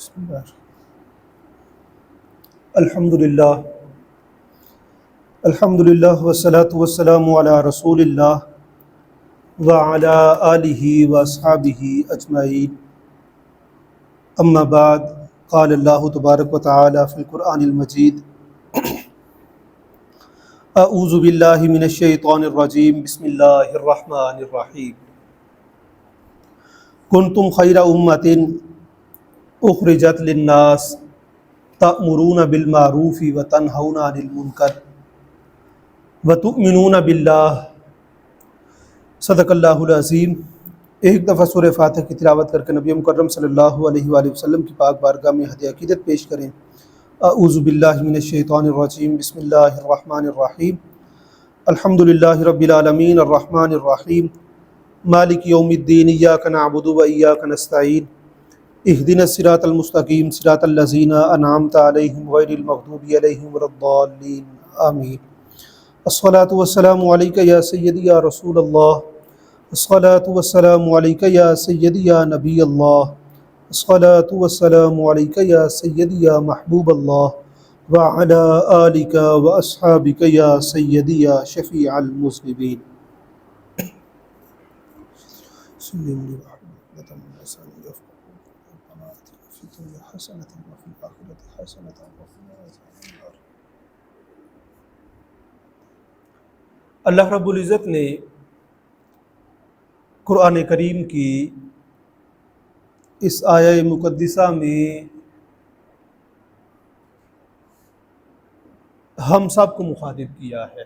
بسم اللہ الحمدللہ والصلاة والسلام علی رسول اللہ وعلی آلہ واصحابہ اجمعین، اما بعد، قال اللہ تبارک و تعالی فی القرآن المجید: اعوذ باللہ من الشیطان الرجیم، بسم اللہ الرحمن الرحیم۔ کنتم خیر امۃ اخرجت للناس تأمرون بالمعروف وتنہون عن المنکر وتؤمنون باللہ۔ صدق اللہ العظیم۔ ایک دفعہ سورہ فاتحہ کی تلاوت کر کے نبی مکرم صلی اللہ علیہ وآلہ وسلم کی پاک بارگاہ میں ہدیہ عقیدت پیش کریں۔ اعوذ باللہ من الشیطان الرجیم، بسم اللہ الرحمن الرحیم۔ الحمدللہ رب العالمین الرحمن الرحیم مالک یوم الدین، ایاک نعبد و ایاک نستعین، اہدنا الصراط المستقیم صراط الذین انعمت علیہم غیر المغضوب علیہم ولا الضالین، آمین۔ الصلاۃ والسلام علیک یا سیدی یا رسول اللہ، الصلاۃ والسلام علیک یا سیدی یا نبی اللہ، الصلاۃ والسلام علیک یا سیدی یا محبوب اللہ، وعلی آلک واصحابک یا سیدی یا شفیع المذنبین۔ اللہ رب العزت نے قرآن کریم کی اس آیہ مقدسہ میں ہم سب کو مخاطب کیا ہے۔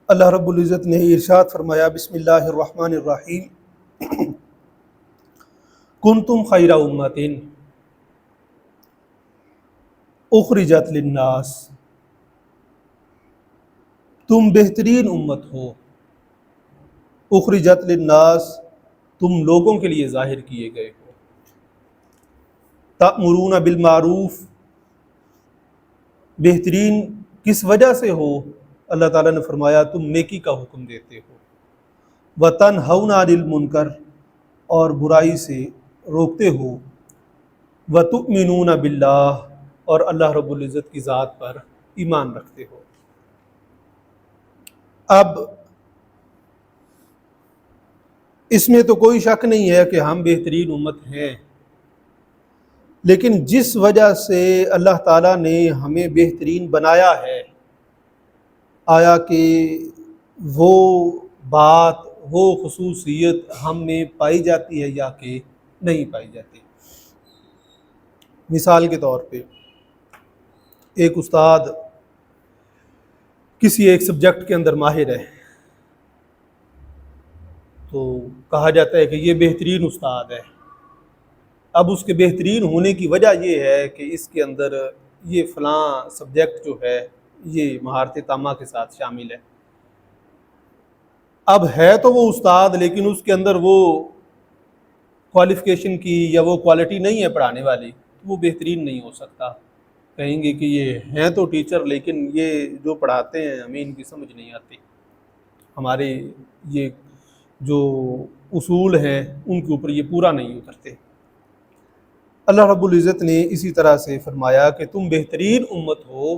اللہ رب العزت نے ارشاد فرمایا، بسم اللہ الرحمن الرحیم: کنتم خیر امۃ اخرجت للناس، تم بہترین امت ہو، اخرجت للناس، تم لوگوں کے لیے ظاہر کیے گئے ہو، تأمرون بالمعروف، بہترین کس وجہ سے ہو؟ اللہ تعالیٰ نے فرمایا تم نیکی کا حکم دیتے ہو، وتنہون عن المنکر، اور برائی سے روکتے ہو، وتؤمنون باللہ، اور اللہ رب العزت کی ذات پر ایمان رکھتے ہو۔ اب اس میں تو کوئی شک نہیں ہے کہ ہم بہترین امت ہیں، لیکن جس وجہ سے اللہ تعالیٰ نے ہمیں بہترین بنایا ہے، آیا کہ وہ بات، وہ خصوصیت ہم میں پائی جاتی ہے یا کہ نہیں پائی جاتی؟ مثال کے طور پہ ایک استاد کسی ایک سبجیکٹ کے اندر ماہر ہے، تو کہا جاتا ہے کہ یہ بہترین استاد ہے۔ اب اس کے بہترین ہونے کی وجہ یہ ہے کہ اس کے اندر یہ فلاں سبجیکٹ جو ہے یہ مہارت تامہ کے ساتھ شامل ہے۔ اب ہے تو وہ استاد، لیکن اس کے اندر وہ کوالیفیکیشن کی یا وہ کوالٹی نہیں ہے پڑھانے والی، تو وہ بہترین نہیں ہو سکتا۔ کہیں گے کہ یہ ہیں تو ٹیچر، لیکن یہ جو پڑھاتے ہیں ہمیں ان کی سمجھ نہیں آتی، ہمارے یہ جو اصول ہیں ان کے اوپر یہ پورا نہیں اترتے۔ اللہ رب العزت نے اسی طرح سے فرمایا کہ تم بہترین امت ہو،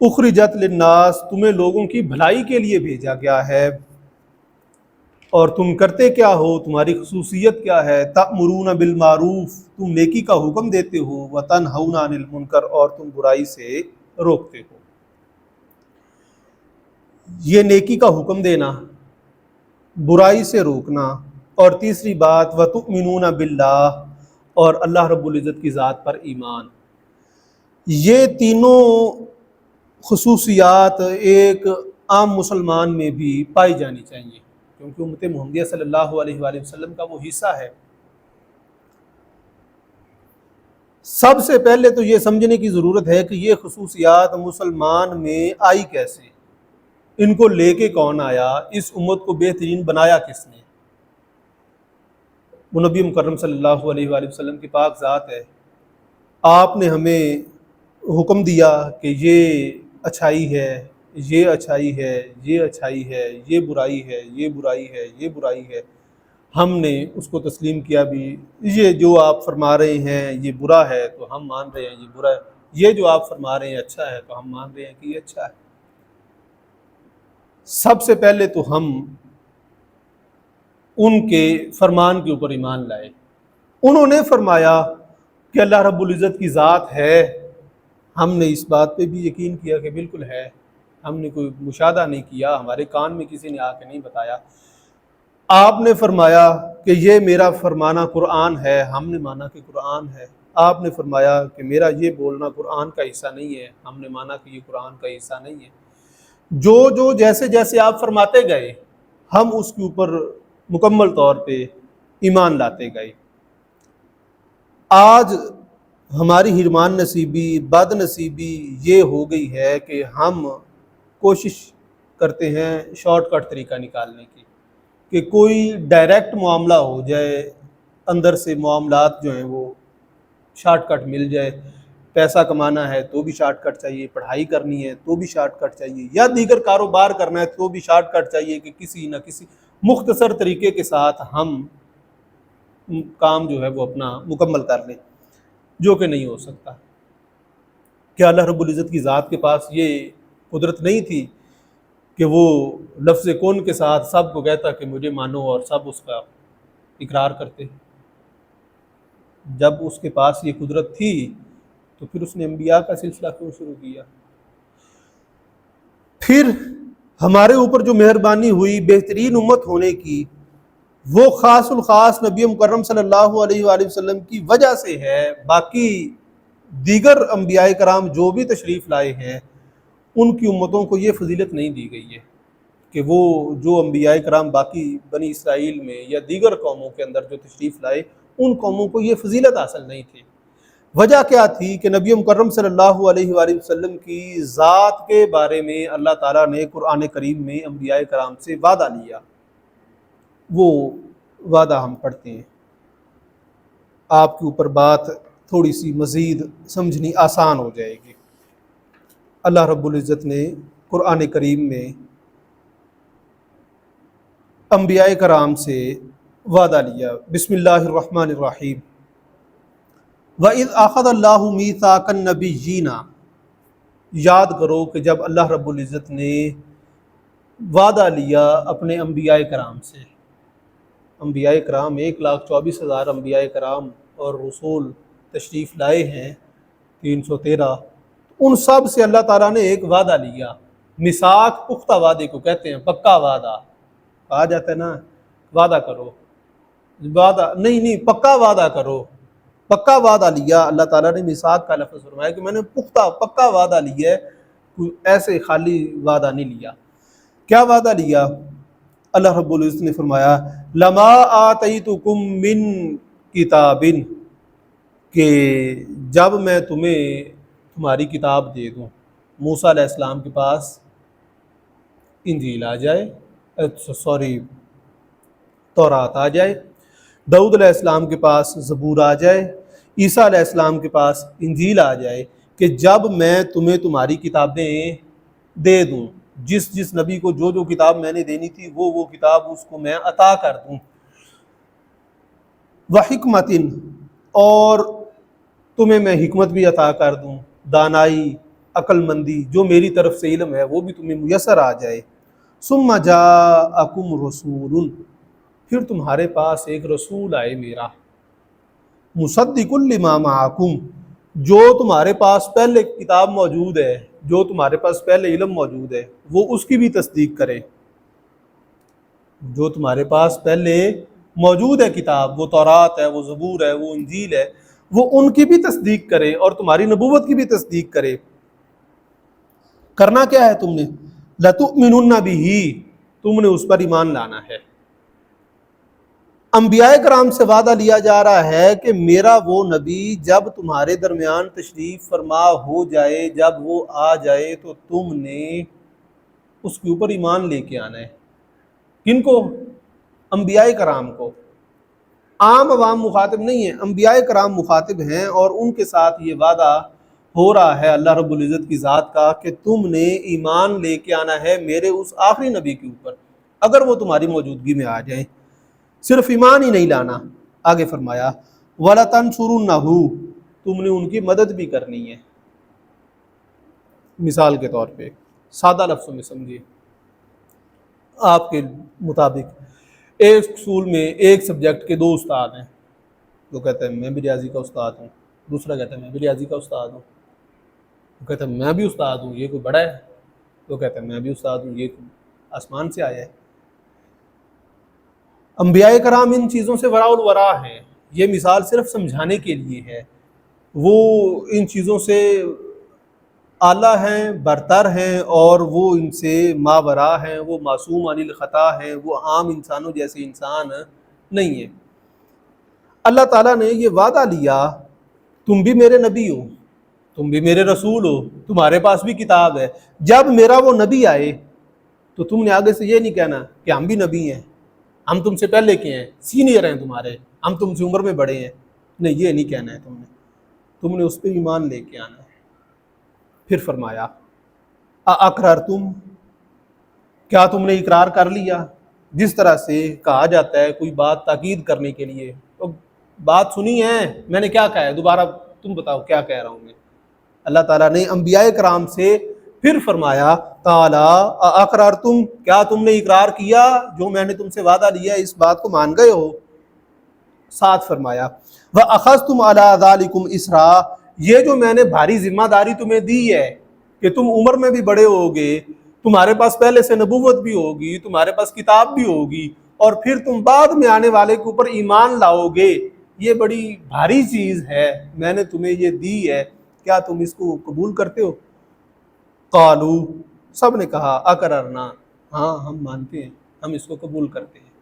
اخرجت للناس، تمہیں لوگوں کی بھلائی کے لیے بھیجا گیا ہے، اور تم کرتے کیا ہو، تمہاری خصوصیت کیا ہے؟ تأمرون بالمعروف، تم نیکی کا حکم دیتے ہو، وتنہون عن المنکر، اور تم برائی سے روکتے ہو۔ یہ نیکی کا حکم دینا، برائی سے روکنا، اور تیسری بات وتؤمنون باللہ، اور اللہ رب العزت کی ذات پر ایمان، یہ تینوں خصوصیات ایک عام مسلمان میں بھی پائی جانی چاہیے، کیونکہ امت محمدیہ صلی اللہ علیہ وآلہ وسلم کا وہ حصہ ہے۔ سب سے پہلے تو یہ سمجھنے کی ضرورت ہے کہ یہ خصوصیات مسلمان میں آئی کیسے، ان کو لے کے کون آیا، اس امت کو بہترین بنایا کس نے؟ وہ نبی مکرم صلی اللہ علیہ وآلہ وسلم کی پاک ذات ہے۔ آپ نے ہمیں حکم دیا کہ یہ اچھائی ہے، یہ اچھائی ہے، یہ اچھائی ہے، یہ برائی ہے، یہ برائی ہے، یہ برائی ہے۔ ہم نے اس کو تسلیم کیا بھی، یہ جو آپ فرما رہے ہیں یہ برا ہے تو ہم مان رہے ہیں یہ برا ہے، یہ جو آپ فرما رہے ہیں اچھا ہے تو ہم مان رہے ہیں کہ یہ اچھا ہے۔ سب سے پہلے تو ہم ان کے فرمان کے اوپر ایمان لائے۔ انہوں نے فرمایا کہ اللہ رب العزت کی ذات ہے، ہم نے اس بات پہ بھی یقین کیا کہ بالکل ہے، ہم نے کوئی مشاہدہ نہیں کیا، ہمارے کان میں کسی نے آ کے نہیں بتایا۔ آپ نے فرمایا کہ یہ میرا فرمانا قرآن ہے، ہم نے مانا کہ قرآن ہے۔ آپ نے فرمایا کہ میرا یہ بولنا قرآن کا حصہ نہیں ہے، ہم نے مانا کہ یہ قرآن کا حصہ نہیں ہے۔ جو جیسے جیسے آپ فرماتے گئے ہم اس کے اوپر مکمل طور پہ ایمان لاتے گئے۔ آج ہماری حرمان نصیبی، بد نصیبی یہ ہو گئی ہے کہ ہم کوشش کرتے ہیں شارٹ کٹ طریقہ نکالنے کی، کہ کوئی ڈائریکٹ معاملہ ہو جائے، اندر سے معاملات جو ہیں وہ شارٹ کٹ مل جائے۔ پیسہ کمانا ہے تو بھی شارٹ کٹ چاہیے، پڑھائی کرنی ہے تو بھی شارٹ کٹ چاہیے، یا دیگر کاروبار کرنا ہے تو بھی شارٹ کٹ چاہیے کہ کسی نہ کسی مختصر طریقے کے ساتھ ہم کام جو ہے وہ اپنا مکمل کر لیں، جو کہ نہیں ہو سکتا۔ کیا اللہ رب العزت کی ذات کے پاس یہ قدرت نہیں تھی کہ وہ لفظ کن کے ساتھ سب کو کہتا کہ مجھے مانو اور سب اس کا اقرار کرتے؟ جب اس کے پاس یہ قدرت تھی تو پھر اس نے انبیاء کا سلسلہ کیوں شروع کیا؟ پھر ہمارے اوپر جو مہربانی ہوئی بہترین امت ہونے کی، وہ خاص الخاص نبی مکرم صلی اللہ علیہ وآلہ وسلم کی وجہ سے ہے۔ باقی دیگر انبیاء کرام جو بھی تشریف لائے ہیں ان کی امتوں کو یہ فضیلت نہیں دی گئی ہے کہ وہ جو انبیاء کرام باقی بنی اسرائیل میں یا دیگر قوموں کے اندر جو تشریف لائے ان قوموں کو یہ فضیلت حاصل نہیں تھی۔ وجہ کیا تھی کہ نبی مکرم صلی اللہ علیہ وآلہ وسلم کی ذات کے بارے میں اللہ تعالیٰ نے قرآن کریم میں انبیاء کرام سے وعدہ لیا۔ وہ وعدہ ہم پڑھتے ہیں، آپ کے اوپر بات تھوڑی سی مزید سمجھنی آسان ہو جائے گی۔ اللہ رب العزت نے قرآن کریم میں انبیاء کرام سے وعدہ لیا۔ بسم اللہ الرحمن الرحیم۔ وَإِذْ أَخَذَ اللَّهُ مِيثَاقَ النَّبِيِّينَ، یاد کرو کہ جب اللہ رب العزت نے وعدہ لیا اپنے انبیاء کرام سے۔ انبیاء کرام 1,24,000 انبیاء کرام اور رسول تشریف لائے ہیں 313، ان سب سے اللہ تعالیٰ نے ایک وعدہ لیا۔ میثاق پختہ وعدے کو کہتے ہیں، پکا وعدہ کہا جاتا ہے نا، وعدہ کرو، وعدہ نہیں پکا وعدہ کرو، پکا وعدہ لیا۔ اللہ تعالیٰ نے میثاق کا لفظ فرمایا کہ میں نے پختہ پکا وعدہ لیا ہے، کوئی ایسے خالی وعدہ نہیں لیا۔ کیا وعدہ لیا؟ اللہ رب العزت نے فرمایا لما آتیتکم من کتاب، کہ جب میں تمہیں تمہاری کتاب دے دوں۔ موسیٰ علیہ السلام کے پاس انجیل آ جائے، تورات آ جائے، داؤد علیہ السلام کے پاس زبور آ جائے، عیسیٰ علیہ السلام کے پاس انجیل آ جائے، کہ جب میں تمہیں تمہاری کتابیں دے دوں، جس نبی کو جو کتاب میں نے دینی تھی وہ کتاب اس کو میں عطا کر دوں، وحکمتن، اور تمہیں میں حکمت بھی عطا کر دوں، دانائی، عقل مندی، جو میری طرف سے علم ہے وہ بھی تمہیں میسر آ جائے۔ ثم جاءکم رسول، پھر تمہارے پاس ایک رسول آئے میرا، مصدق لما معکم، جو تمہارے پاس پہلے کتاب موجود ہے، جو تمہارے پاس پہلے علم موجود ہے وہ اس کی بھی تصدیق کرے۔ جو تمہارے پاس پہلے موجود ہے کتاب، وہ تورات ہے، وہ زبور ہے، وہ انجیل ہے، وہ ان کی بھی تصدیق کرے اور تمہاری نبوت کی بھی تصدیق کرے۔ کرنا کیا ہے تم نے؟ لَتُؤْمِنُنَّ بِهِ، تم نے اس پر ایمان لانا ہے۔ انبیاء کرام سے وعدہ لیا جا رہا ہے کہ میرا وہ نبی جب تمہارے درمیان تشریف فرما ہو جائے، جب وہ آ جائے تو تم نے اس کے اوپر ایمان لے کے آنا ہے۔ کن کو؟ انبیاء کرام کو۔ عام عوام مخاطب نہیں ہیں، انبیاء کرام مخاطب ہیں، اور ان کے ساتھ یہ وعدہ ہو رہا ہے اللہ رب العزت کی ذات کا کہ تم نے ایمان لے کے آنا ہے میرے اس آخری نبی کے اوپر، اگر وہ تمہاری موجودگی میں آ جائیں۔ صرف ایمان ہی نہیں لانا. آگے فرمایا وَلَتَنْصُرُنَّهُ، تم نے ان کی مدد بھی کرنی ہے. مثال کے طور پہ سادہ لفظوں میں سمجھیے. آپ کے مطابق ایک اسکول میں ایک سبجیکٹ کے 2 استاد ہیں. وہ کہتے ہیں میں بھی ریاضی کا استاد ہوں، دوسرا کہتا ہے میں بھی ریاضی کا استاد ہوں. وہ کہتا ہے میں بھی استاد ہوں، یہ کوئی بڑا ہے. وہ کہتا ہے میں بھی استاد ہوں، یہ آسمان سے آیا ہے. انبیاء کرام ان چیزوں سے وراء الورا ہیں. یہ مثال صرف سمجھانے کے لیے ہے. وہ ان چیزوں سے اعلیٰ ہیں، برتر ہیں، اور وہ ان سے ماورا ہیں. وہ معصوم عن الخطا ہیں، وہ عام انسانوں جیسے انسان نہیں ہیں. اللہ تعالیٰ نے یہ وعدہ لیا تم بھی میرے نبی ہو، تم بھی میرے رسول ہو، تمہارے پاس بھی کتاب ہے. جب میرا وہ نبی آئے تو تم نے آگے سے یہ نہیں کہنا کہ ہم بھی نبی ہیں، ہم تم سے پہلے کے ہیں، سینئر ہیں تمہارے، ہم تم سے عمر میں بڑے ہیں. نہیں، یہ نہیں کہنا ہے. تم نے اس پہ ایمان لے کے آنا ہے. پھر فرمایا اقررتم، کیا تم نے اقرار کر لیا؟ جس طرح سے کہا جاتا ہے کوئی بات تاکید کرنے کے لیے، تو بات سنی ہے، میں نے کیا کہا ہے، دوبارہ تم بتاؤ کیا کہہ رہا ہوں میں. اللہ تعالیٰ نے انبیاء کرام سے پھر فرمایا تعالیٰ اقررتم، کیا تم نے اقرار کیا جو میں نے تم سے وعدہ لیا اس بات کو مان گئے ہو؟ ساتھ فرمایا وَأَخَذْتُمْ عَلَىٰ ذَلِكُمْ إِسْرًا، یہ جو میں نے بھاری ذمہ داری تمہیں دی ہے کہ تم عمر میں بھی بڑے ہوگے، تمہارے پاس پہلے سے نبوت بھی ہوگی، تمہارے پاس کتاب بھی ہوگی، اور پھر تم بعد میں آنے والے کے اوپر ایمان لاؤ گے. یہ بڑی بھاری چیز ہے، میں نے تمہیں یہ دی ہے، کیا تم اس کو قبول کرتے ہو؟ قالو، سب نے کہا اقررنا، ہاں ہم مانتے ہیں، ہم اس کو قبول کرتے ہیں.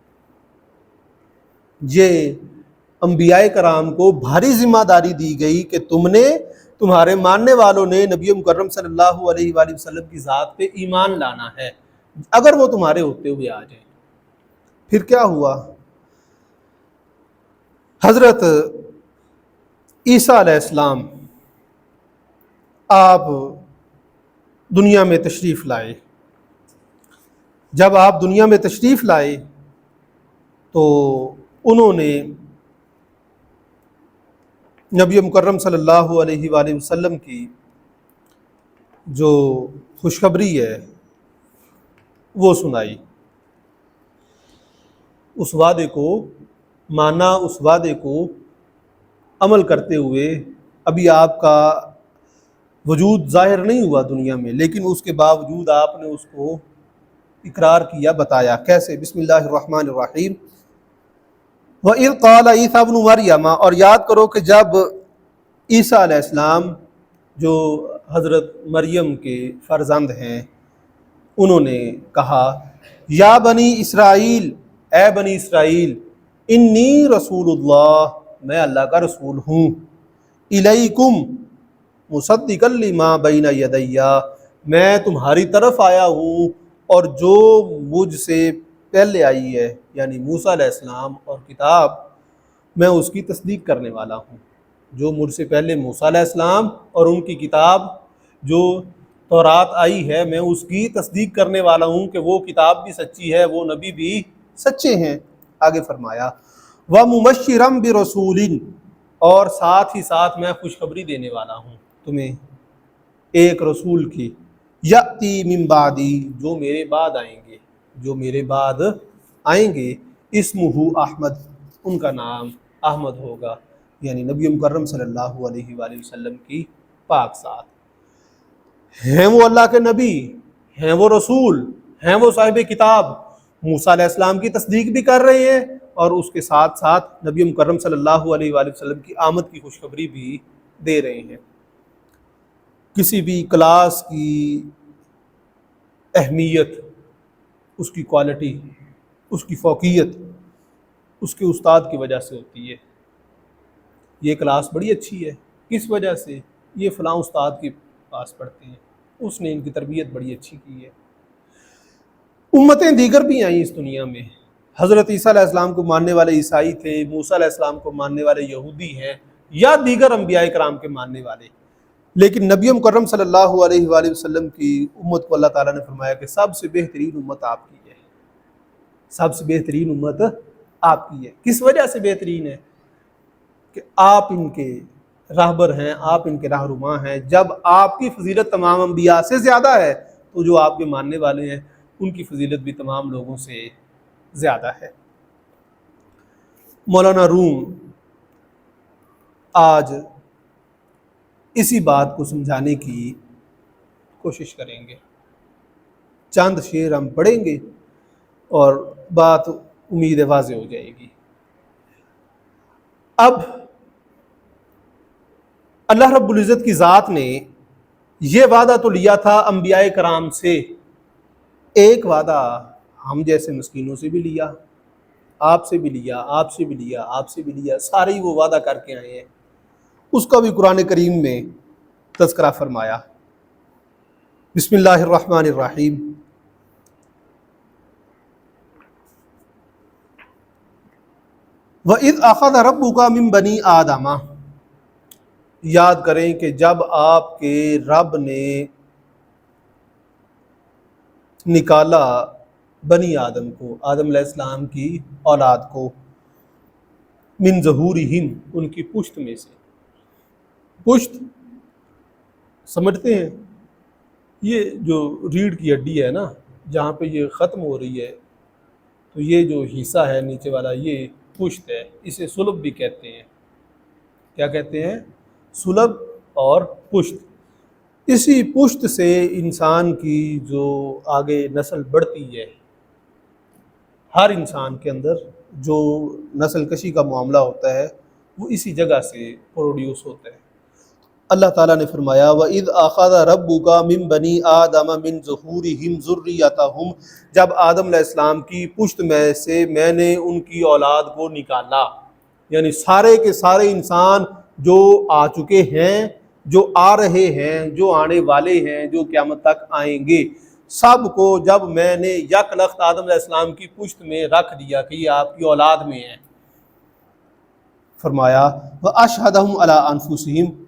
یہ انبیاء کرام کو بھاری ذمہ داری دی گئی کہ تم نے، تمہارے ماننے والوں نے نبی مکرم صلی اللہ علیہ وآلہ وسلم کی ذات پہ ایمان لانا ہے، اگر وہ تمہارے ہوتے ہوئے آ جائیں. پھر کیا ہوا؟ حضرت عیسیٰ علیہ السلام آپ دنیا میں تشریف لائے. جب آپ دنیا میں تشریف لائے تو انہوں نے نبی مکرم صلی اللہ علیہ وآلہ وسلم کی جو خوشخبری ہے وہ سنائی. اس وعدے کو مانا، اس وعدے کو عمل کرتے ہوئے. ابھی آپ کا وجود ظاہر نہیں ہوا دنیا میں، لیکن اس کے باوجود آپ نے اس کو اقرار کیا، بتایا. کیسے؟ بسم اللہ الرحمن الرحیم. وَإِذْ قَالَ عِيسَىٰ ابْنُ مَرْيَمَ، اور یاد کرو کہ جب عیسیٰ علیہ السلام جو حضرت مریم کے فرزند ہیں، انہوں نے کہا یا بنی اسرائیل، اے بنی اسرائیل، انی رسول اللہ، میں اللہ کا رسول ہوں، الیکم مصدقا لما بین یدی، میں تمہاری طرف آیا ہوں اور جو مجھ سے پہلے آئی ہے یعنی موسیٰ علیہ السلام اور کتاب، میں اس کی تصدیق کرنے والا ہوں. جو مجھ سے پہلے موسیٰ علیہ السلام اور ان کی کتاب جو تورات آئی ہے، میں اس کی تصدیق کرنے والا ہوں کہ وہ کتاب بھی سچی ہے، وہ نبی بھی سچے ہیں. آگے فرمایا وَمُبَشِّرًا بِرَسُولٍ، اور ساتھ ہی ساتھ میں خوشخبری دینے والا ہوں تمہیں ایک رسول کی، یأتی من بعدی، جو میرے بعد آئیں گے، جو میرے بعد آئیں گے، اسمہ احمد، ان کا نام احمد ہوگا، یعنی نبی مکرم صلی اللہ علیہ وآلہ وسلم کی پاک ساتھ ہیں. وہ اللہ کے نبی ہیں، وہ رسول ہیں، وہ صاحب کتاب، موسیٰ علیہ السلام کی تصدیق بھی کر رہے ہیں اور اس کے ساتھ ساتھ نبی مکرم صلی اللہ علیہ وآلہ وسلم کی آمد کی خوشخبری بھی دے رہے ہیں. کسی بھی کلاس کی اہمیت، اس کی کوالٹی، اس کی فوقیت اس کے استاد کی وجہ سے ہوتی ہے. یہ کلاس بڑی اچھی ہے، کس وجہ سے؟ یہ فلاں استاد کے پاس پڑھتے ہیں، اس نے ان کی تربیت بڑی اچھی کی ہے. امتیں دیگر بھی آئیں اس دنیا میں. حضرت عیسیٰ علیہ السلام کو ماننے والے عیسائی تھے، موسیٰ علیہ السلام کو ماننے والے یہودی ہیں، یا دیگر انبیاء کرام کے ماننے والے. لیکن نبی مکرم صلی اللہ علیہ وآلہ وسلم کی امت کو اللہ تعالیٰ نے فرمایا کہ سب سے بہترین امت آپ کی ہے، سب سے بہترین امت آپ کی ہے۔ کس وجہ سے بہترین ہے؟ کہ آپ ان کے راہبر ہیں، آپ ان کے راہنما ہیں۔ جب آپ کی فضیلت تمام انبیاء سے زیادہ ہے تو جو آپ کے ماننے والے ہیں ان کی فضیلت بھی تمام لوگوں سے زیادہ ہے۔ مولانا روم آج اسی بات کو سمجھانے کی کوشش کریں گے۔ چند شعر ہم پڑھیں گے اور بات امید ہے واضح ہو جائے گی۔ اب اللہ رب العزت کی ذات نے یہ وعدہ تو لیا تھا انبیاء کرام سے، ایک وعدہ ہم جیسے مسکینوں سے بھی لیا، آپ سے بھی لیا، آپ سے بھی لیا، آپ سے بھی لیا، سارے ہی وہ وعدہ کر کے آئے ہیں۔ اس کا بھی قرآن کریم میں تذکرہ فرمایا۔ بسم اللہ الرحمن الرحیم۔ وَإِذْ أَخَذَ رَبُّكَ مِن بَنِي آدَمَ، یاد کریں کہ جب آپ کے رب نے نکالا بنی آدم کو، آدم علیہ السلام کی اولاد کو، من ظہورہم، ان کی پشت میں سے۔ پشت سمجھتے ہیں؟ یہ جو ریڑھ کی ہڈی ہے نا، جہاں پہ یہ ختم ہو رہی ہے، تو یہ جو حصہ ہے نیچے والا یہ پشت ہے، اسے صلب بھی کہتے ہیں۔ کیا کہتے ہیں؟ صلب اور پشت۔ اسی پشت سے انسان کی جو آگے نسل بڑھتی ہے، ہر انسان کے اندر جو نسل کشی کا معاملہ ہوتا ہے وہ اسی جگہ سے پروڈیوس ہوتا ہے۔ اللہ تعالیٰ نے فرمایا وَإِذْ أَخَذَ رَبُّكَ مِن بَنِي آدَمَ مِن ظُهُورِهِمْ ذُرِّيَّتَهُمْ، جب آدم علیہ السلام کی پشت میں سے میں نے ان کی اولاد کو نکالا، یعنی سارے کے سارے انسان جو آ چکے ہیں، جو آ رہے ہیں، جو آنے والے ہیں، جو قیامت تک آئیں گے، سب کو جب میں نے یک لخت آدم علیہ السلام کی پشت میں رکھ دیا کہ یہ آپ کی اولاد میں ہیں، فرمایا وَأَشْهَدَهُمْ عَلَىٰ أَنفُسِهِمْ،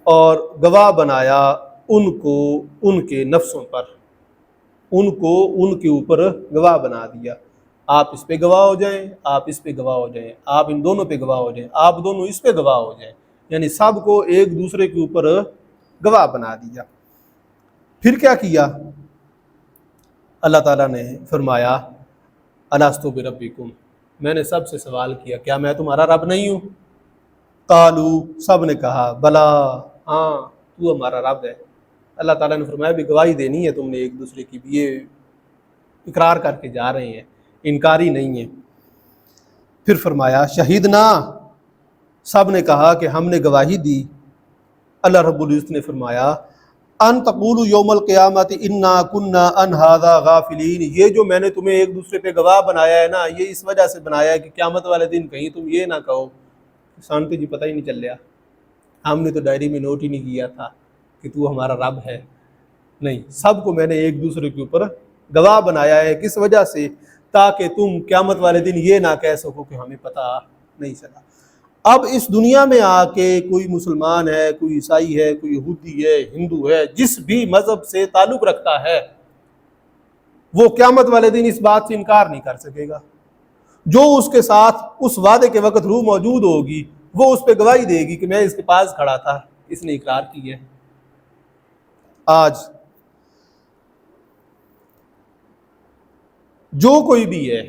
اور گواہ بنایا ان کو ان کے نفسوں پر، ان کو ان کے اوپر گواہ بنا دیا۔ آپ اس پہ گواہ ہو جائیں، آپ اس پہ گواہ ہو جائیں، آپ ان دونوں پہ گواہ ہو جائیں، آپ دونوں اس پہ گواہ ہو جائیں، یعنی سب کو ایک دوسرے کے اوپر گواہ بنا دیا۔ پھر کیا کیا؟ اللہ تعالیٰ نے فرمایا الست بربکم، میں نے سب سے سوال کیا کیا میں تمہارا رب نہیں ہوں؟ قالو، سب نے کہا بلا، ہاں تو ہمارا رب ہے۔ اللہ تعالیٰ نے فرمایا بھی گواہی دینی ہے تم نے ایک دوسرے کی بھی، یہ اقرار کر کے جا رہے ہیں، انکاری نہیں ہے۔ پھر فرمایا شہیدنا، سب نے کہا کہ ہم نے گواہی دی۔ اللہ رب العزت نے فرمایا ان تقولوا یوم القیامت انا کنا عن ھذا غافلین، یہ جو میں نے تمہیں ایک دوسرے پہ گواہ بنایا ہے نا، یہ اس وجہ سے بنایا ہے کہ قیامت والے دن کہیں تم یہ نہ کہو سانتے جی پتہ ہی نہیں چل رہا، ہم نے تو ڈائری میں نوٹ ہی نہیں کیا تھا کہ تو ہمارا رب ہے۔ نہیں، سب کو میں نے ایک دوسرے کے اوپر گواہ بنایا ہے، کس وجہ سے؟ تاکہ تم قیامت والے دن یہ نہ کہہ سکو کہ ہمیں پتہ نہیں چلا۔ اب اس دنیا میں آ کے کوئی مسلمان ہے، کوئی عیسائی ہے، کوئی یہودی ہے، ہندو ہے، جس بھی مذہب سے تعلق رکھتا ہے، وہ قیامت والے دن اس بات سے انکار نہیں کر سکے گا۔ جو اس کے ساتھ اس وعدے کے وقت روح موجود ہوگی وہ اس پہ گواہی دے گی کہ میں اس کے پاس کھڑا تھا، اس نے اقرار کی ہے۔ آج جو کوئی بھی ہے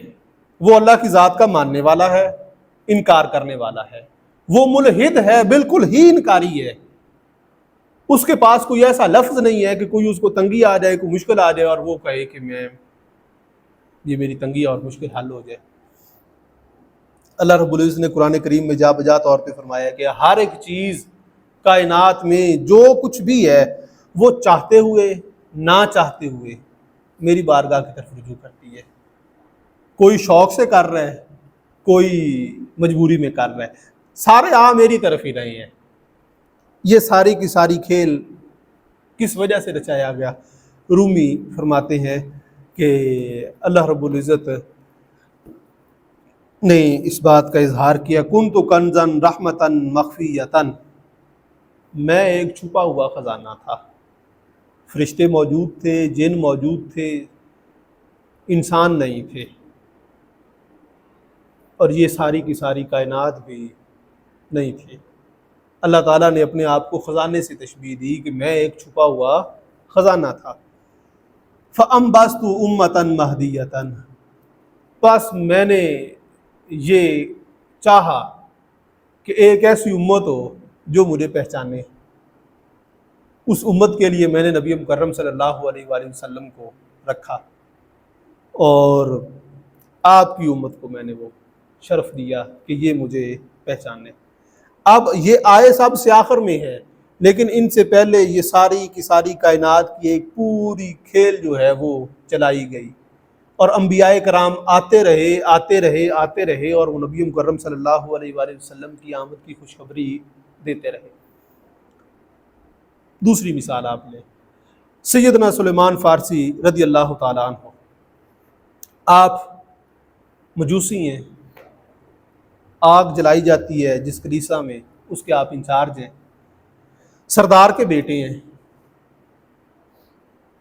وہ اللہ کی ذات کا ماننے والا ہے، انکار کرنے والا ہے، وہ ملحد ہے، بالکل ہی انکاری ہے۔ اس کے پاس کوئی ایسا لفظ نہیں ہے کہ کوئی اس کو تنگی آ جائے، کوئی مشکل آ جائے اور وہ کہے کہ میں یہ میری تنگی اور مشکل حل ہو جائے۔ اللہ رب العزت نے قرآن کریم میں جا بجا طور پہ فرمایا کہ ہر ایک چیز کائنات میں جو کچھ بھی ہے وہ چاہتے ہوئے نہ چاہتے ہوئے میری بارگاہ کی طرف رجوع کرتی ہے۔ کوئی شوق سے کر رہا ہے، کوئی مجبوری میں کر رہا ہے، سارے میری طرف ہی رہے ہیں۔ یہ ساری کی ساری کھیل کس وجہ سے رچایا گیا؟ رومی فرماتے ہیں کہ اللہ رب العزت نے اس بات کا اظہار کیا کنت کنزن رحمتن مخفیتن، میں ایک چھپا ہوا خزانہ تھا۔ فرشتے موجود تھے، جن موجود تھے، انسان نہیں تھے، اور یہ ساری کی ساری کائنات بھی نہیں تھی۔ اللہ تعالیٰ نے اپنے آپ کو خزانے سے تشبیہ دی کہ میں ایک چھپا ہوا خزانہ تھا۔ فَأَنبَسْتُ أُمَّةً مَهْدِيَّةً، بس میں نے یہ چاہا کہ ایک ایسی امت ہو جو مجھے پہچانے۔ اس امت کے لیے میں نے نبی مکرم صلی اللہ علیہ وآلہ وسلم کو رکھا، اور آپ کی امت کو میں نے وہ شرف دیا کہ یہ مجھے پہچانے۔ اب یہ آئے سب سے آخر میں ہے، لیکن ان سے پہلے یہ ساری کی ساری کائنات کی ایک پوری کھیل جو ہے وہ چلائی گئی، اور انبیاء کرام آتے رہے اور وہ نبی مکرم صلی اللہ علیہ وآلہ وسلم کی آمد کی خوشخبری دیتے رہے۔ دوسری مثال آپ لیں، سیدنا سلیمان فارسی رضی اللہ تعالیٰ عنہ، آپ مجوسی ہیں، آگ جلائی جاتی ہے جس کلیسا میں، اس کے آپ انچارج ہیں، سردار کے بیٹے ہیں۔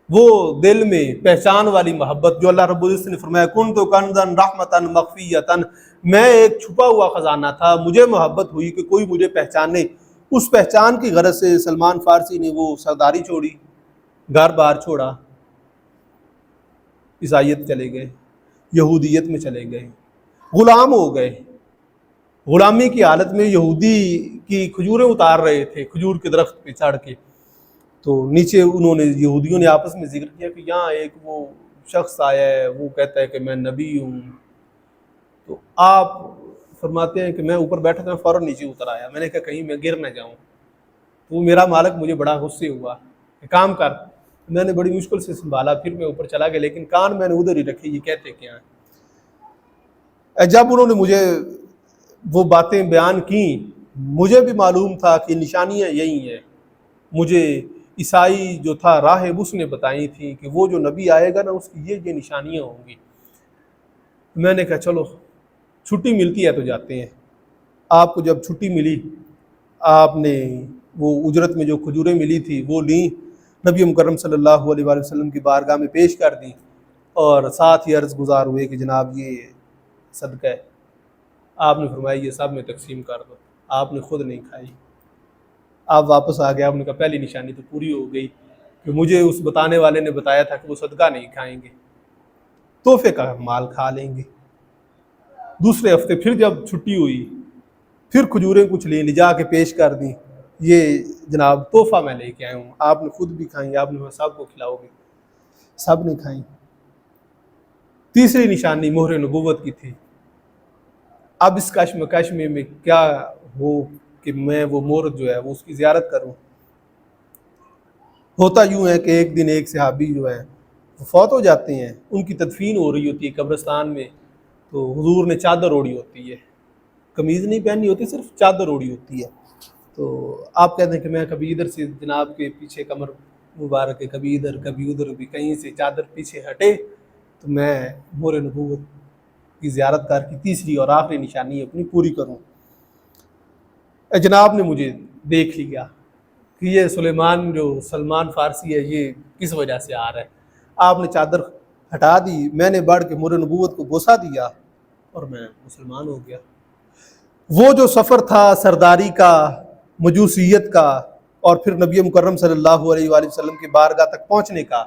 وہ دل میں پہچان والی محبت جو اللہ رب العزت نے فرمایا کنت کنزا رحمتا مخفیتا، میں ایک چھپا ہوا خزانہ تھا، مجھے محبت ہوئی کہ کوئی مجھے پہچانے، اس پہچان کی غرض سے سلمان فارسی نے وہ سرداری چھوڑی، گھر بار چھوڑا، عیسائیت چلے گئے، یہودیت میں چلے گئے، غلام ہو گئے۔ غلامی کی حالت میں یہودی کی کھجوریں اتار رہے تھے کھجور کے درخت پہ چڑھ کے، تو نیچے یہودیوں نے آپس میں ذکر کیا کہ یہاں ایک وہ شخص آیا ہے، وہ کہتا ہے کہ میں نبی ہوں۔ تو آپ فرماتے ہیں کہ میں اوپر بیٹھا تھا، میں فوراً نیچے اتر آیا، میں نے کہا کہیں میں گر نہ جاؤں۔ تو میرا مالک مجھے بڑا غصے ہوا کہ کام کر، میں نے بڑی مشکل سے سنبھالا، پھر میں اوپر چلا گیا، لیکن کان میں نے ادھر ہی رکھے، یہ کہتے کیا ہیں۔ جب انہوں نے مجھے وہ باتیں بیان کی، مجھے بھی معلوم تھا کہ نشانیاں یہی ہیں۔ مجھے عیسائی جو تھا راہب، اس نے بتائی تھی کہ وہ جو نبی آئے گا نا، اس کی یہ نشانیاں ہوں گی۔ میں نے کہا چلو چھٹی ملتی ہے تو جاتے ہیں۔ آپ کو جب چھٹی ملی، آپ نے وہ اجرت میں جو کھجوریں ملی تھی وہ لیں، نبی مکرم صلی اللہ علیہ وآلہ وسلم کی بارگاہ میں پیش کر دیں، اور ساتھ ہی عرض گزار ہوئے کہ جناب یہ صدقہ ہے۔ آپ نے فرمایا یہ سب میں تقسیم کر دو، آپ نے خود نہیں کھائی۔ آپ واپس آ گیا، آپ نے کہا پہلی نشانی تو پوری ہو گئی کہ مجھے اس بتانے والے نے بتایا تھا کہ وہ صدقہ نہیں کھائیں گے، تحفے کا مال کھا لیں گے۔ دوسرے ہفتے پھر جب چھٹی ہوئی، پھر کھجوریں کچھ لے جا کے پیش کر دیں، یہ جناب تحفہ میں لے کے آیا ہوں، آپ نے خود بھی کھائیں، آپ نے سب کو کھلاؤ گے، سب نے کھائیں۔ تیسری نشانی مہر نبوت کی تھی۔ اب اس کشمکش میں کیا ہو کہ میں وہ مورد جو ہے وہ اس کی زیارت کروں۔ ہوتا یوں ہے کہ ایک دن ایک صحابی جو ہے وہ فوت ہو جاتے ہیں، ان کی تدفین ہو رہی ہوتی ہے قبرستان میں، تو حضور نے چادر اوڑھی ہوتی ہے، قمیض نہیں پہنی ہوتی، صرف چادر اوڑھی ہوتی ہے۔ تو آپ کہتے ہیں کہ میں کبھی ادھر سے جناب کے پیچھے کمر مبارک ہے، کبھی ادھر کبھی ادھر، بھی کہیں سے چادر پیچھے ہٹے تو میں مہر نبوت کی زیارت کر کی تیسری اور آخری نشانی اپنی پوری کروں۔ جناب نے مجھے دیکھ لیا کہ یہ سلیمان جو سلمان فارسی ہے یہ کس وجہ سے آ رہا ہے۔ آپ نے چادر ہٹا دی، میں نے بڑھ کے مہر نبوت کو بوسہ دیا اور میں مسلمان ہو گیا۔ وہ جو سفر تھا سرداری کا، مجوسیت کا، اور پھر نبی مکرم صلی اللہ علیہ وآلہ وسلم کی بارگاہ تک پہنچنے کا،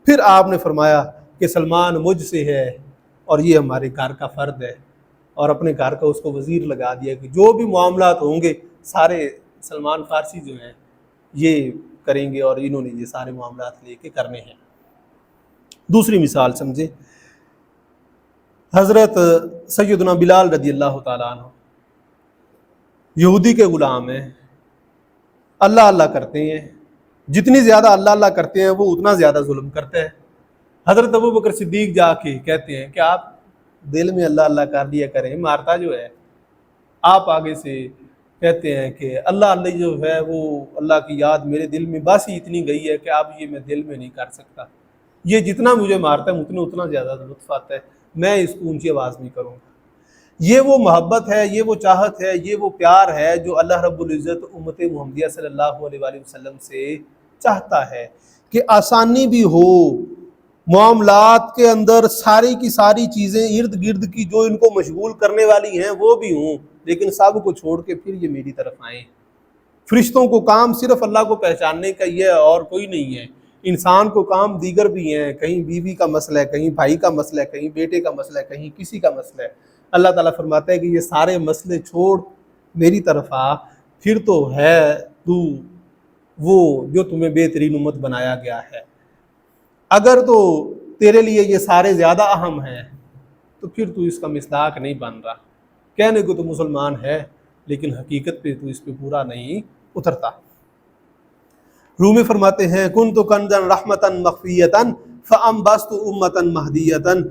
پھر آپ نے فرمایا کہ سلمان مجھ سے ہے اور یہ ہمارے گھر کا فرد ہے، اور اپنے گھر کا اس کو وزیر لگا دیا کہ جو بھی معاملات ہوں گے سارے سلمان فارسی جو ہیں یہ کریں گے، اور انہوں نے یہ سارے معاملات لے کے کرنے ہیں۔ دوسری مثال سمجھیں، حضرت سیدنا بلال رضی اللہ تعالیٰ عنہ یہودی کے غلام ہیں، اللہ اللہ کرتے ہیں، جتنی زیادہ اللہ اللہ کرتے ہیں وہ اتنا زیادہ ظلم کرتے ہیں۔ حضرت ابوبکر صدیق جا کے کہتے ہیں کہ آپ دل میں اللہ اللہ کر دیا کریں، مارتا جو ہے آپ آگے سے کہتے ہیں کہ اللہ اللہ جو ہے وہ اللہ کی یاد میرے دل میں بس ہی اتنی گئی ہے کہ اب یہ میں دل میں نہیں کر سکتا، یہ جتنا مجھے مارتا ہے اتنا زیادہ لطف آتا ہے، میں اس کو اونچی آواز نہیں کروں گا۔ یہ وہ محبت ہے، یہ وہ چاہت ہے، یہ وہ پیار ہے جو اللہ رب العزت امت محمدیہ صلی اللہ علیہ وآلہ وسلم سے چاہتا ہے کہ آسانی بھی ہو معاملات کے اندر ساری کی ساری چیزیں ارد گرد کی جو ان کو مشغول کرنے والی ہیں وہ بھی ہوں، لیکن سب کو چھوڑ کے پھر یہ میری طرف آئیں۔ فرشتوں کو کام صرف اللہ کو پہچاننے کا ہی ہے اور کوئی نہیں ہے، انسان کو کام دیگر بھی ہیں، کہیں بیوی کا مسئلہ ہے، کہیں بھائی کا مسئلہ ہے، کہیں بیٹے کا مسئلہ ہے، کہیں کسی کا مسئلہ ہے۔ اللہ تعالیٰ فرماتا ہے کہ یہ سارے مسئلے چھوڑ میری طرف آ، پھر تو ہے تو وہ جو تمہیں بہترین امت بنایا گیا ہے۔ اگر تو تیرے لیے یہ سارے زیادہ اہم ہیں تو پھر تو اس کا مصداق نہیں بن رہا، کہنے کو تو مسلمان ہے لیکن حقیقت پہ تو اس پہ پورا نہیں اترتا۔ رومی فرماتے ہیں کن تو کنزن رحمتن مخفیتن فانبست امتن مہدیتن،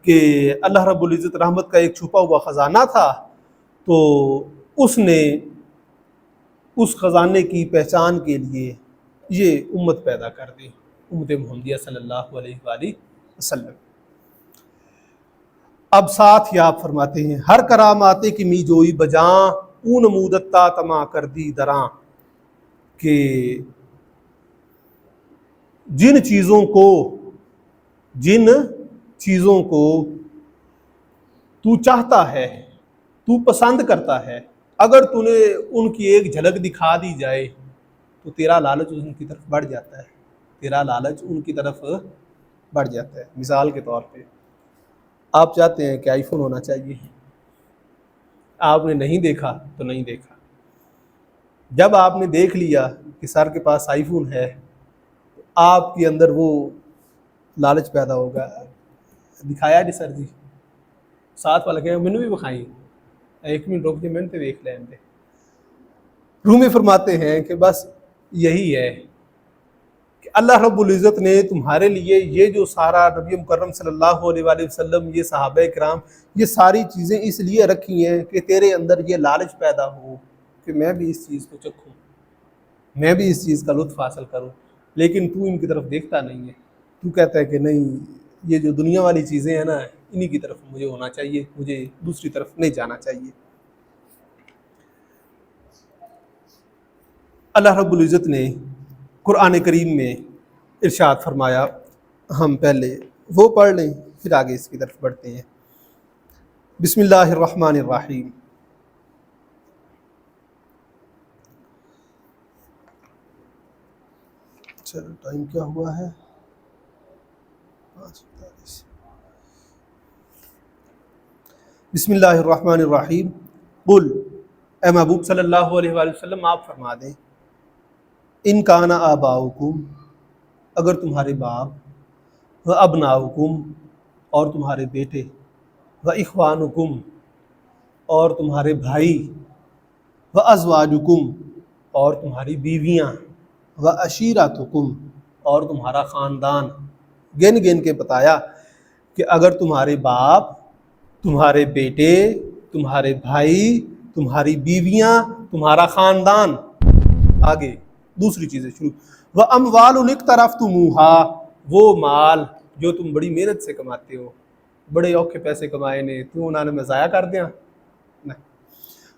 کہ اللہ رب العزت رحمت کا ایک چھپا ہوا خزانہ تھا، تو اس نے اس خزانے کی پہچان کے لیے یہ امت پیدا کر دی، امت محمدیہ صلی اللہ علیہ وآلہ وسلم۔ اب ساتھ ہی آپ فرماتے ہیں ہر کراماتے کی می جوئی بجاں اون مودتا تما کر دی دراں، کہ جن چیزوں کو تو چاہتا ہے، تو پسند کرتا ہے، اگر تو نے ان کی ایک جھلک دکھا دی جائے تو تیرا لالچ ان کی طرف بڑھ جاتا ہے، تیرا لالچ ان کی طرف بڑھ جاتا ہے۔ مثال کے طور پہ آپ چاہتے ہیں کہ آئی فون ہونا چاہیے، آپ نے نہیں دیکھا تو نہیں دیکھا، جب آپ نے دیکھ لیا کہ سر کے پاس آئی فون ہے تو آپ کے اندر وہ لالچ پیدا ہوگا، دکھایا جی سر جی، ساتھ والا کہے مینوں بھی بکھائی، ایک منٹ رک جی میں نے دیکھ لیں دے۔ رومی فرماتے ہیں کہ بس یہی ہے کہ اللہ رب العزت نے تمہارے لیے یہ جو سارا نبی مکرم صلی اللہ علیہ وآلہ وسلم، یہ صحابہ کرام، یہ ساری چیزیں اس لیے رکھی ہیں کہ تیرے اندر یہ لالچ پیدا ہو کہ میں بھی اس چیز کو چکھوں، میں بھی اس چیز کا لطف حاصل کروں، لیکن تو ان کی طرف دیکھتا نہیں ہے، تو کہتا ہے کہ نہیں یہ جو دنیا والی چیزیں ہیں نا انہی کی طرف مجھے ہونا چاہیے، مجھے دوسری طرف نہیں جانا چاہیے۔ اللہ رب العزت نے قرآن کریم میں ارشاد فرمایا، ہم پہلے وہ پڑھ لیں پھر آگے اس کی طرف بڑھتے ہیں۔ بسم اللہ الرحمن الرحیم۔ چلو ٹائم کیا ہوا ہے؟ 5:47۔ بسم اللہ الرحمن الرحیم۔ قل، اے محبوب صلی اللہ علیہ وآلہ وسلم آپ فرما دیں، ان کان آباؤکم، اگر تمہارے باپ، و ابناؤکم، اور تمہارے بیٹے، و اخوانکم، اور تمہارے بھائی، و ازواجکم، اور تمہاری بیویاں، و عشیرتکم، اور تمہارا خاندان، گن گن کے بتایا کہ اگر تمہارے باپ، تمہارے بیٹے، تمہارے بھائی، تمہاری بیویاں، تمہارا خاندان، آگے دوسری چیزیں شروع، وَأَمْوَالٌ اقْتَرَفْتُمُوهَا، وہ مال جو تم بڑی محنت سے کماتے ہو، بڑے اوکھے پیسے کمائے نے تو انہوں نے میں ضائع کر دیا نہیں،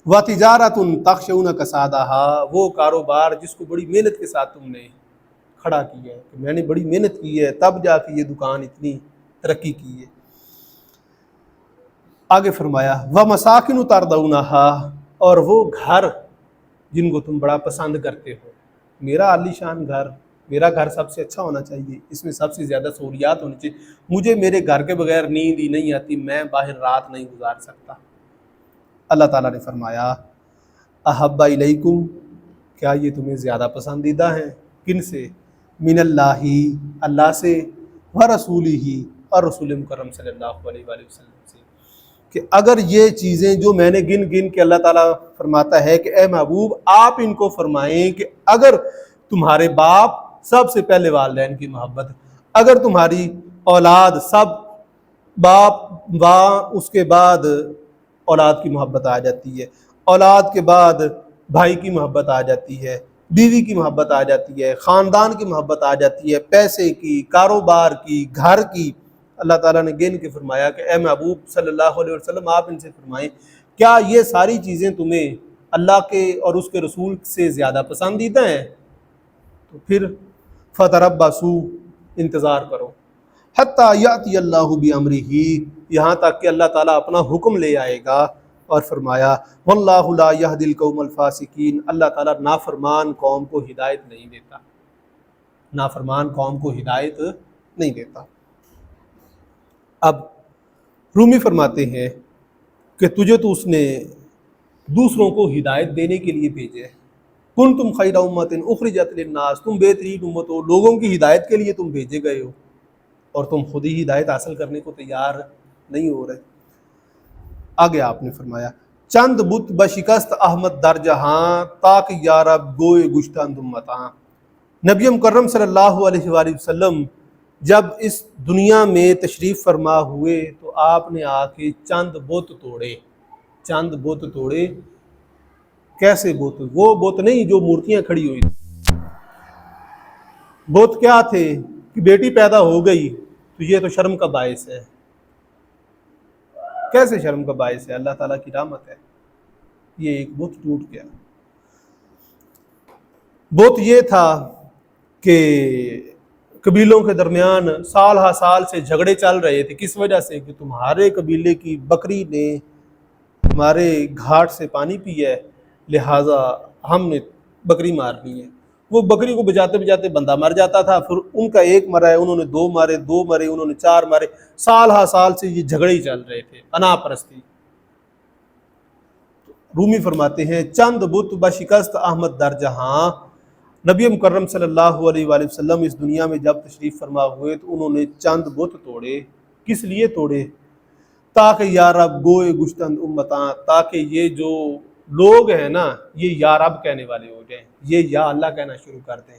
وَتِجَارَةٌ تَخْشَوْنَ كَسَادَهَا، وہ کاروبار جس کو بڑی محنت کے ساتھ تم نے کھڑا کیا ہے، کہ میں نے بڑی محنت کی ہے تب جا کے یہ دکان اتنی ترقی کی ہے۔ آگے فرمایا وَمَسَاكِنُ تَرْضَوْنَهَا، اور وہ گھر جن کو تم بڑا پسند کرتے ہو، میرا عالی شان گھر، میرا گھر سب سے اچھا ہونا چاہیے، اس میں سب سے زیادہ سہولیات ہونی چاہیے، مجھے میرے گھر کے بغیر نیند ہی نہیں آتی، میں باہر رات نہیں گزار سکتا۔ اللہ تعالیٰ نے فرمایا احب الیکم، کیا یہ تمہیں زیادہ پسندیدہ ہیں، کن سے؟ من اللہ، اللہ سے، ورسولہ، اور رسول مکرم صلی اللہ علیہ وآلہ وسلم سے، کہ اگر یہ چیزیں جو میں نے گن گن کے اللہ تعالیٰ فرماتا ہے کہ اے محبوب آپ ان کو فرمائیں کہ اگر تمہارے باپ، سب سے پہلے والدین کی محبت، اگر تمہاری اولاد، سب باپ اس کے بعد اولاد کی محبت آ جاتی ہے، اولاد کے بعد بھائی کی محبت آ جاتی ہے، بیوی کی محبت آ جاتی ہے، خاندان کی محبت آ جاتی ہے، پیسے کی، کاروبار کی، گھر کی، اللہ تعالیٰ نے گن کے فرمایا کہ اے محبوب صلی اللہ علیہ وسلم آپ ان سے فرمائیں کیا یہ ساری چیزیں تمہیں اللہ کے اور اس کے رسول سے زیادہ پسندیدہ ہیں؟ تو پھر فتربصوا، انتظار کرو، حتی یاتی اللہ بامرہ، یہاں تک کہ اللہ تعالیٰ اپنا حکم لے آئے گا۔ اور فرمایا واللہ لا یہدی القوم الفاسقین، اللہ تعالیٰ نافرمان قوم کو ہدایت نہیں دیتا، نافرمان قوم کو ہدایت نہیں دیتا۔ اب رومی فرماتے ہیں کہ تجھے تو اس نے دوسروں کو ہدایت دینے کے لیے بھیجے، کنتم خیر امۃ اخرجت للناس، تم بہترین امت ہو، لوگوں کی ہدایت کے لیے تم بھیجے گئے ہو، اور تم خود ہی ہدایت حاصل کرنے کو تیار نہیں ہو رہے۔ آگے آپ نے فرمایا چند بت بشکست احمد در جہاں، تاک یارب گوئے گشتند امتاں۔ نبی مکرم صلی اللہ علیہ وآلہ وسلم جب اس دنیا میں تشریف فرما ہوئے تو آپ نے آ کے چند بت توڑے، چند بت توڑے۔ کیسے بت؟ وہ بت نہیں جو مورتیاں کھڑی ہوئی تھیں۔ بت کیا تھے کہ بیٹی پیدا ہو گئی تو یہ تو شرم کا باعث ہے۔ کیسے شرم کا باعث ہے؟ اللہ تعالیٰ کی رحمت ہے، یہ ایک بت ٹوٹ گیا۔ بت یہ تھا کہ قبیلوں کے درمیان سال ہا سال سے جھگڑے چل رہے تھے، کس وجہ سے؟ کہ تمہارے قبیلے کی بکری نے ہمارے گھاٹ سے پانی پیا ہے، لہٰذا ہم نے بکری مارنی ہے۔ وہ بکری کو بجاتے بجاتے بندہ مر جاتا تھا، پھر ان کا ایک مرا ہے، انہوں نے دو مارے، دو مرے، انہوں نے چار مارے، سال ہا سال سے یہ جھگڑے ہی چل رہے تھے، انا پرستی۔ رومی فرماتے ہیں چند بت بشکست احمد در جہاں، نبی مکرم صلی اللہ علیہ وآلہ وسلم اس دنیا میں جب تشریف فرما ہوئے تو انہوں نے چند بت توڑے۔ کس لیے توڑے؟ تاکہ یا رب گوئے گشتند امتاں، تاکہ یہ جو لوگ ہیں نا یہ یا رب کہنے والے ہو جائیں، یہ یا اللہ کہنا شروع کر دیں،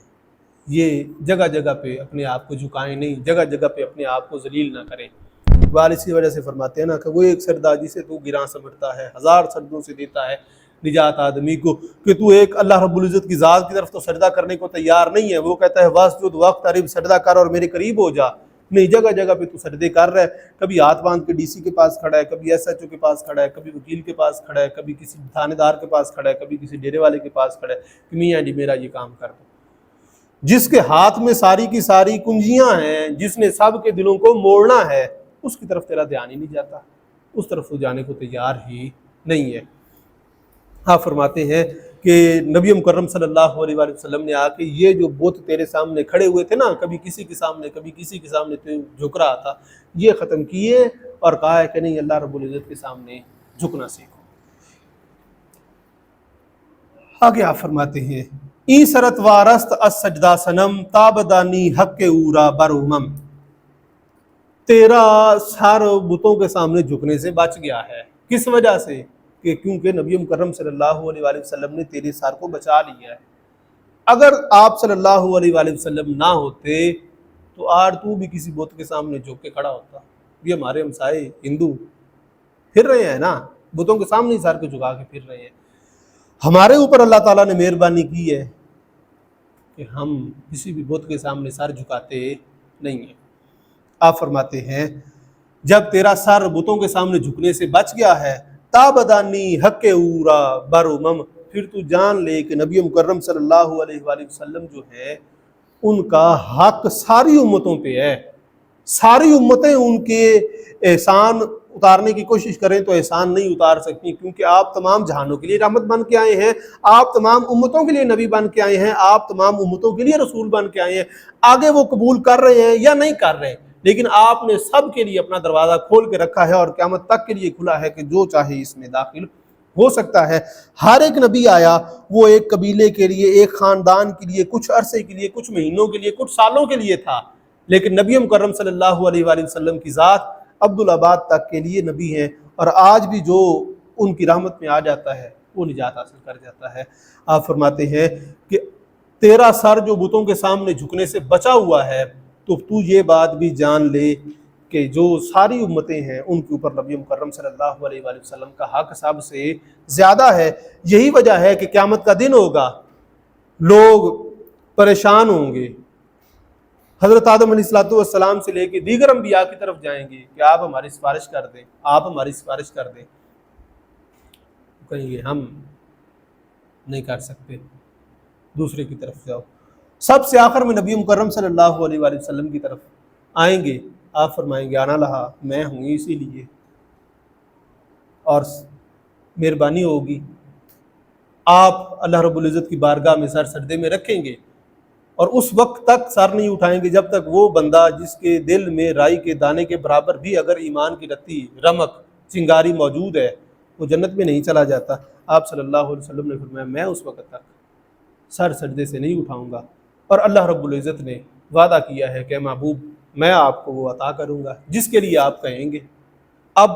یہ جگہ جگہ پہ اپنے آپ کو جھکائیں نہیں، جگہ جگہ پہ اپنے آپ کو ذلیل نہ کریں۔ اقبال اسی وجہ سے فرماتے ہیں نا کہ وہ ایک سرداجی سے تو گراں سمٹتا ہے، ہزار سردوں سے دیتا ہے نجات آدمی کو، کہ تو ایک اللہ رب العزت کی ذات کی طرف تو سجدہ کرنے کو تیار نہیں ہے۔ وہ کہتا ہے واسجد وقترب، سجدہ کر اور میرے قریب ہو جا، نہیں جگہ جگہ پہ تو سجدے کر رہا ہے، کبھی ہاتھ باندھ کے ڈی سی کے پاس کھڑا ہے، کبھی ایس ایچ او کے پاس کھڑا ہے، کبھی وکیل کے پاس کھڑا ہے، کبھی کسی تھانے دار کے پاس کھڑا ہے، کبھی کسی ڈیرے والے کے پاس کھڑا ہے کہ میاں جی میرا یہ کام کر دو۔ جس کے ہاتھ میں ساری کی ساری کنجیاں ہیں، جس نے سب کے دلوں کو موڑنا ہے، اس کی طرف تیرا دھیان ہی نہیں جاتا، اس طرف تو جانے کو تیار ہی نہیں ہے۔ آپ فرماتے ہیں کہ نبی مکرم صلی اللہ علیہ وآلہ وسلم نے آ کے یہ جو بت تیرے سامنے کھڑے ہوئے تھے نا، کبھی کسی کے سامنے کبھی کسی کے سامنے تو جھک رہا تھا، یہ ختم کیے اور کہا ہے کہ نہیں اللہ رب العزت کے سامنے جھکنا سیکھو۔ آگے آپ فرماتے ہیں ای سرت وارست السجدہ سنم تابدانی حق اورا برمم، تیرا سر بتوں کے سامنے جھکنے سے بچ گیا ہے۔ کس وجہ سے؟ کہ کیونکہ نبی مکرم صلی اللہ علیہ وآلہ وسلم نے تیرے سر کو بچا لیا ہے۔ اگر آپ صلی اللہ علیہ وآلہ وسلم نہ ہوتے تو آج تو بھی کسی بت کے سامنے جھک کے کھڑا ہوتا۔ یہ ہمارے ہمسائے ہندو پھر رہے ہیں نا، بتوں کے سامنے ہی سر کو جھکا کے پھر رہے ہیں۔ ہمارے اوپر اللہ تعالیٰ نے مہربانی کی ہے کہ ہم کسی بھی بت کے سامنے سر جھکاتے نہیں ہیں۔ آپ فرماتے ہیں جب تیرا سر بتوں کے سامنے جھکنے سے بچ گیا ہے، تابدانی حق اورا برمم، پھر تو جان لے کہ نبی مکرم صلی اللہ علیہ وآلہ وسلم جو ہے ان کا حق ساری امتوں پہ ہے۔ ساری امتیں ان کے احسان اتارنے کی کوشش کریں تو احسان نہیں اتار سکتی، کیونکہ آپ تمام جہانوں کے لیے رحمت بن کے آئے ہیں، آپ تمام امتوں کے لیے نبی بن کے آئے ہیں، آپ تمام امتوں کے لیے رسول بن کے آئے ہیں۔ آگے وہ قبول کر رہے ہیں یا نہیں کر رہے، لیکن آپ نے سب کے لیے اپنا دروازہ کھول کے رکھا ہے اور قیامت تک کے لیے کھلا ہے کہ جو چاہے اس میں داخل ہو سکتا ہے۔ ہر ایک نبی آیا وہ ایک قبیلے کے لیے، ایک خاندان کے لیے، کچھ عرصے کے لیے، کچھ مہینوں کے لیے، کچھ سالوں کے لیے تھا، لیکن نبی مکرم صلی اللہ علیہ وآلہ وسلم کی ذات عبدالآباد تک کے لیے نبی ہیں، اور آج بھی جو ان کی رحمت میں آ جاتا ہے وہ نجات حاصل کر جاتا ہے۔ آپ فرماتے ہیں کہ تیرا سر جو بتوں کے سامنے جھکنے سے بچا ہوا ہے، تو یہ بات بھی جان لے کہ جو ساری امتیں ہیں ان کے اوپر نبی مکرم صلی اللہ علیہ وآلہ وسلم کا حق سب سے زیادہ ہے۔ یہی وجہ ہے کہ قیامت کا دن ہوگا، لوگ پریشان ہوں گے، حضرت آدم علیہ السلام سے لے کے دیگر انبیاء کی طرف جائیں گے کہ آپ ہماری سفارش کر دیں، آپ ہماری سفارش کر دیں، کہیں گے ہم نہیں کر سکتے، دوسرے کی طرف جاؤ۔ سب سے آخر میں نبی مکرم صلی اللہ علیہ وآلہ وسلم کی طرف آئیں گے آپ فرمائیں گے آنا لہا، میں ہوں اسی لیے، اور مہربانی ہوگی آپ اللہ رب العزت کی بارگاہ میں سر سجدے میں رکھیں گے، اور اس وقت تک سر نہیں اٹھائیں گے جب تک وہ بندہ جس کے دل میں رائی کے دانے کے برابر بھی اگر ایمان کی رتی، رمق، چنگاری موجود ہے، وہ جنت میں نہیں چلا جاتا۔ آپ صلی اللہ علیہ وسلم نے فرمایا میں اس وقت تک سر سجدے سے نہیں اٹھاؤں گا، اور اللہ رب العزت نے وعدہ کیا ہے کہ محبوب میں آپ کو وہ عطا کروں گا جس کے لیے آپ کہیں گے۔ اب